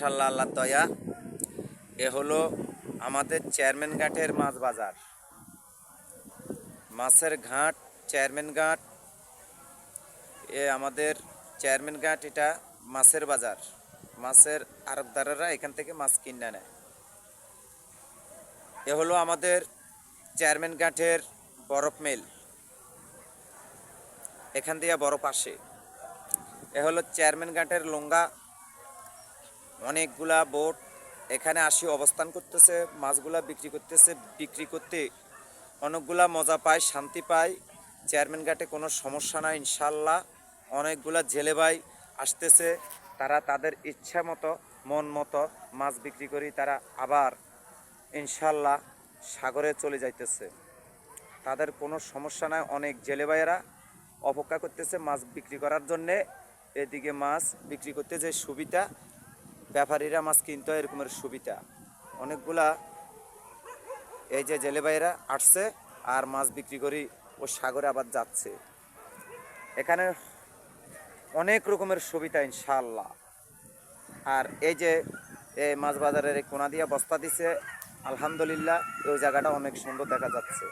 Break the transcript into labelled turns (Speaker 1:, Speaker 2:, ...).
Speaker 1: ইনশাল্লাহ আল্লাহর দয়া। এ হলো আমাদের চেয়ারম্যান ঘাটের মাছ বাজার, মাছের ঘাট চেয়ারম্যান ঘাট। আমাদের চেয়ারম্যান ঘাট, এটা মাছের বাজার। মাছের আড়তদারেরা এখান থেকে মাছ কিনে নেয়। এ হলো আমাদের চেয়ারম্যান ঘাটের বরফ মিল, এখান দিয়ে বরফ আসে। এ হলো চেয়ারম্যান ঘাটের লঙ্গা, অনেকগুলা বোট এখানে আসি অবস্থান করতেছে, মাছগুলা বিক্রি করতেছে। বিক্রি করতে অনেকগুলা মজা পায়, শান্তি পায়। চেয়ারম্যান ঘাটে কোনো সমস্যা নাই ইনশাল্লাহ। অনেকগুলা জেলে ভাই আসতেছে, তারা তাদের ইচ্ছা মতো মন মতো মাছ বিক্রি করি তারা আবার ইনশাল্লাহ সাগরে চলে যাইতেছে। তাদের কোনো সমস্যা নাই। অনেক জেলে ভাইয়েরা অপেক্ষা করতেছে মাছ বিক্রি করার জন্যে। এদিকে মাছ বিক্রি করতে যে সুবিধা, ব্যাপারীরা মাছ কিনতে হয় এরকমের সুবিধা অনেকগুলা। এই যে জেলে ভাইয়েরা আসছে আর মাছ বিক্রি করি ও সাগরে আবার যাচ্ছে। এখানে অনেক রকমের সুবিধা ইনশাআল্লাহ। আর এই যে এই মাছ বাজারের এই কোনা দিয়া বস্তা দিছে, আলহামদুলিল্লাহ ওই জায়গাটা অনেক সুন্দর দেখা যাচ্ছে।